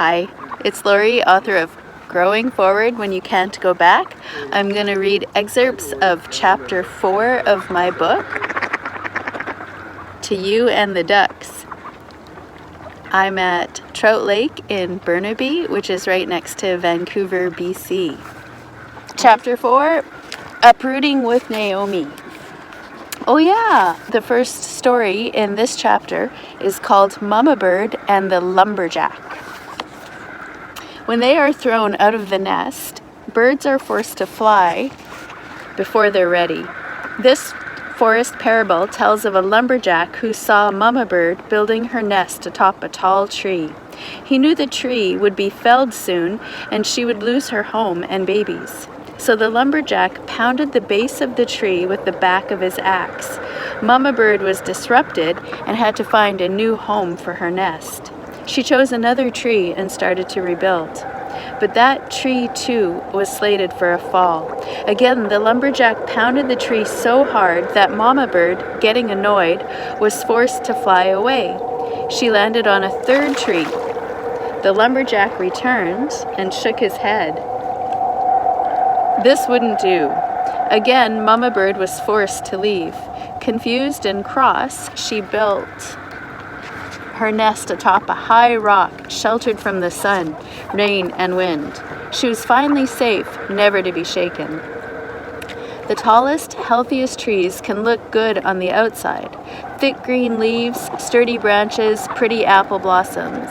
Hi, it's Laurie, author of Growing Forward When You Can't Go Back. I'm going to read excerpts of chapter 4 of my book, To You and the Ducks. I'm at Trout Lake in Burnaby, which is right next to Vancouver, BC. Chapter 4, Uprooting with Naomi. Oh yeah, the first story in this chapter is called Mama Bird and the Lumberjack. When they are thrown out of the nest, birds are forced to fly before they're ready. This forest parable tells of a lumberjack who saw Mama Bird building her nest atop a tall tree. He knew the tree would be felled soon and she would lose her home and babies. So the lumberjack pounded the base of the tree with the back of his axe. Mama Bird was disrupted and had to find a new home for her nest. She chose another tree and started to rebuild. But that tree, too, was slated for a fall. Again, the lumberjack pounded the tree so hard that Mama Bird, getting annoyed, was forced to fly away. She landed on a third tree. The lumberjack returned and shook his head. This wouldn't do. Again, Mama Bird was forced to leave. Confused and cross, she built her nest atop a high rock, sheltered from the sun, rain, and wind. She was finally safe, never to be shaken. The tallest, healthiest trees can look good on the outside. Thick green leaves, sturdy branches, pretty apple blossoms.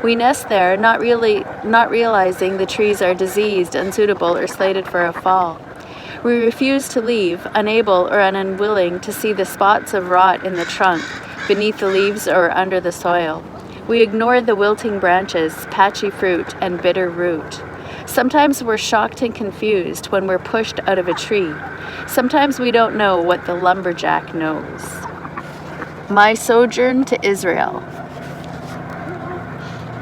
We nest there, not realizing the trees are diseased, unsuitable, or slated for a fall. We refuse to leave, unable or unwilling to see the spots of rot in the trunk, beneath the leaves or under the soil. We ignore the wilting branches, patchy fruit, and bitter root. Sometimes we're shocked and confused when we're pushed out of a tree. Sometimes we don't know what the lumberjack knows. My sojourn to Israel.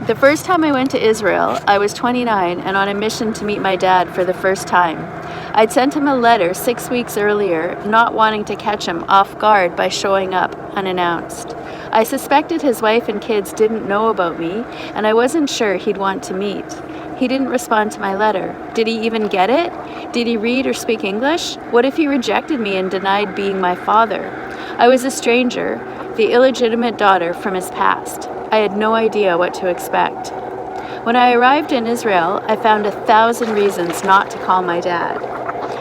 The first time I went to Israel, I was 29 and on a mission to meet my dad for the first time. I'd sent him a letter 6 weeks earlier, not wanting to catch him off guard by showing up unannounced. I suspected his wife and kids didn't know about me, and I wasn't sure he'd want to meet. He didn't respond to my letter. Did he even get it? Did he read or speak English? What if he rejected me and denied being my father? I was a stranger, the illegitimate daughter from his past. I had no idea what to expect. When I arrived in Israel, I found 1,000 reasons not to call my dad.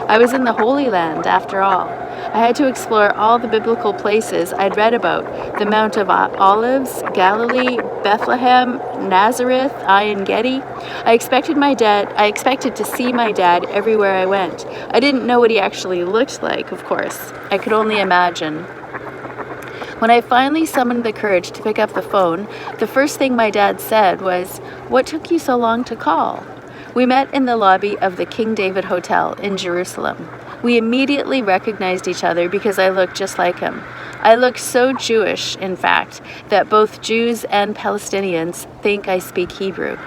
I was in the Holy Land, after all. I had to explore all the biblical places I'd read about, the Mount of Olives, Galilee, Bethlehem, Nazareth, En Gedi. I expected to see my dad everywhere I went. I didn't know what he actually looked like, of course. I could only imagine. When I finally summoned the courage to pick up the phone, the first thing my dad said was, "What took you so long to call?" We met in the lobby of the King David Hotel in Jerusalem. We immediately recognized each other because I looked just like him. I look so Jewish, in fact, that both Jews and Palestinians think I speak Hebrew.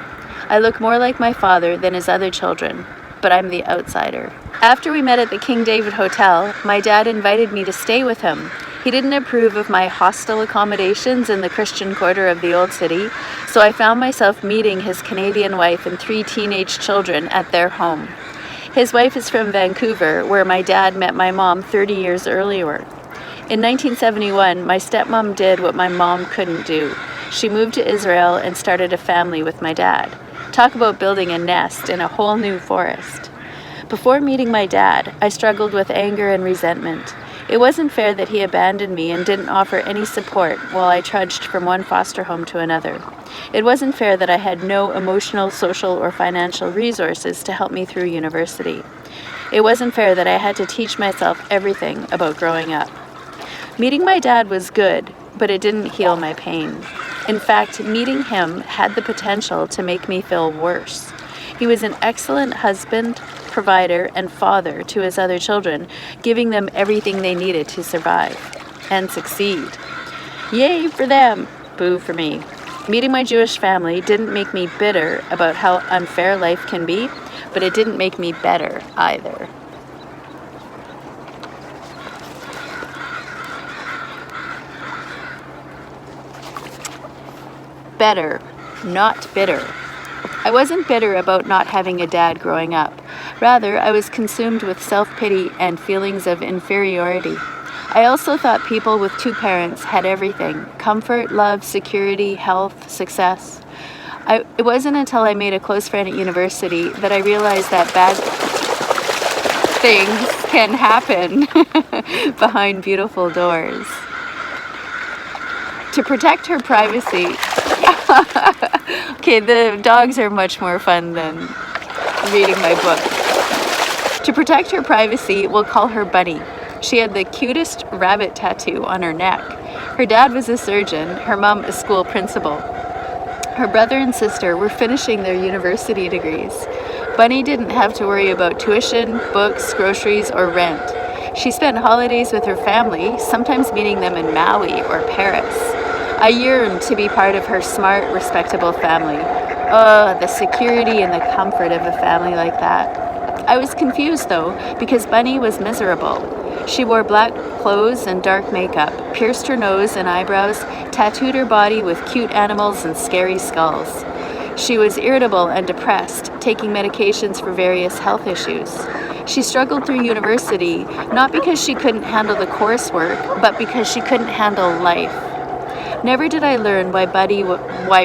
I look more like my father than his other children, but I'm the outsider. After we met at the King David Hotel, my dad invited me to stay with him. He didn't approve of my hostel accommodations in the Christian quarter of the old city, so I found myself meeting his Canadian wife and 3 teenage children at their home. His wife is from Vancouver, where my dad met my mom 30 years earlier. In 1971, my stepmom did what my mom couldn't do. She moved to Israel and started a family with my dad. Talk about building a nest in a whole new forest. Before meeting my dad, I struggled with anger and resentment. It wasn't fair that he abandoned me and didn't offer any support while I trudged from one foster home to another. It wasn't fair that I had no emotional, social, or financial resources to help me through university. It wasn't fair that I had to teach myself everything about growing up. Meeting my dad was good, but it didn't heal my pain. In fact, meeting him had the potential to make me feel worse. He was an excellent husband, provider, and father to his other children, giving them everything they needed to survive and succeed. Yay for them! Boo for me. Meeting my Jewish family didn't make me bitter about how unfair life can be, but it didn't make me better either. Better, not bitter. I wasn't bitter about not having a dad growing up. Rather, I was consumed with self-pity and feelings of inferiority. I also thought people with two parents had everything: comfort, love, security, health, success. It wasn't until I made a close friend at university that I realized that bad things can happen behind beautiful doors. To protect her privacy, okay, the dogs are much more fun than reading my book. To protect her privacy, we'll call her Bunny. She had the cutest rabbit tattoo on her neck. Her dad was a surgeon, her mom a school principal. Her brother and sister were finishing their university degrees. Bunny didn't have to worry about tuition, books, groceries, or rent. She spent holidays with her family, sometimes meeting them in Maui or Paris. I yearned to be part of her smart, respectable family. Oh, the security and the comfort of a family like that. I was confused, though, because Bunny was miserable. She wore black clothes and dark makeup, pierced her nose and eyebrows, tattooed her body with cute animals and scary skulls. She was irritable and depressed, taking medications for various health issues. She struggled through university, not because she couldn't handle the coursework, but because she couldn't handle life. Never did I learn why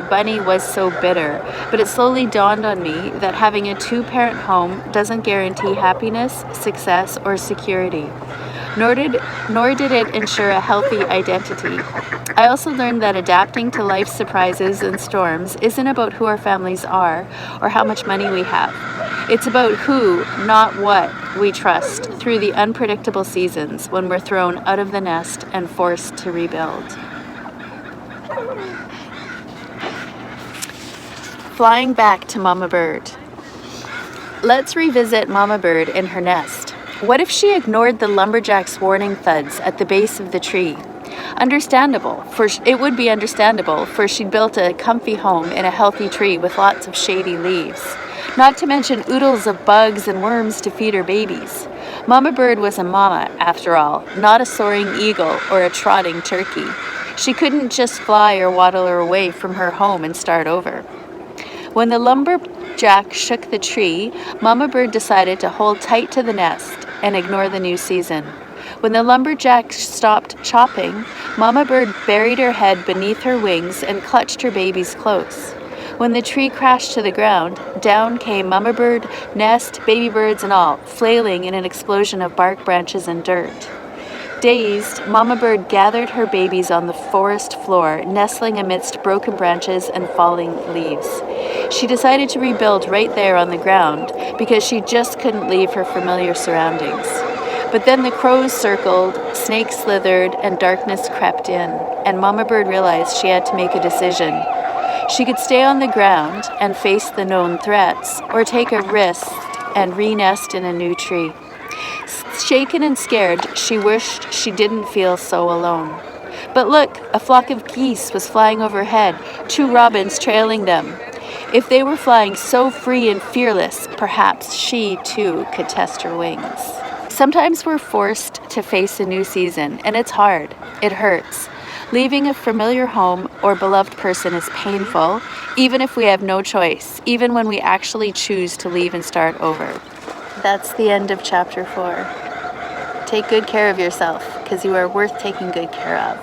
Bunny was so bitter, but it slowly dawned on me that having a two-parent home doesn't guarantee happiness, success, or security. Nor did it ensure a healthy identity. I also learned that adapting to life's surprises and storms isn't about who our families are or how much money we have. It's about who, not what, we trust through the unpredictable seasons when we're thrown out of the nest and forced to rebuild. Flying back to Mama Bird. Let's revisit Mama Bird in her nest. What if she ignored the lumberjack's warning thuds at the base of the tree? It would be understandable, for she'd built a comfy home in a healthy tree with lots of shady leaves. Not to mention oodles of bugs and worms to feed her babies. Mama Bird was a mama, after all, not a soaring eagle or a trotting turkey. She couldn't just fly or waddle her away from her home and start over. When the lumberjack shook the tree, Mama Bird decided to hold tight to the nest and ignore the new season. When the lumberjack stopped chopping, Mama Bird buried her head beneath her wings and clutched her babies close. When the tree crashed to the ground, down came Mama Bird, nest, baby birds and all, flailing in an explosion of bark, branches, and dirt. Dazed, Mama Bird gathered her babies on the forest floor, nestling amidst broken branches and falling leaves. She decided to rebuild right there on the ground because she just couldn't leave her familiar surroundings. But then the crows circled, snakes slithered, and darkness crept in, and Mama Bird realized she had to make a decision. She could stay on the ground and face the known threats, or take a risk and re-nest in a new tree. Shaken and scared, she wished she didn't feel so alone. But look, a flock of geese was flying overhead, 2 robins trailing them. If they were flying so free and fearless, perhaps she, too, could test her wings. Sometimes we're forced to face a new season, and it's hard. It hurts. Leaving a familiar home or beloved person is painful, even if we have no choice, even when we actually choose to leave and start over. That's the end of chapter 4. Take good care of yourself, because you are worth taking good care of.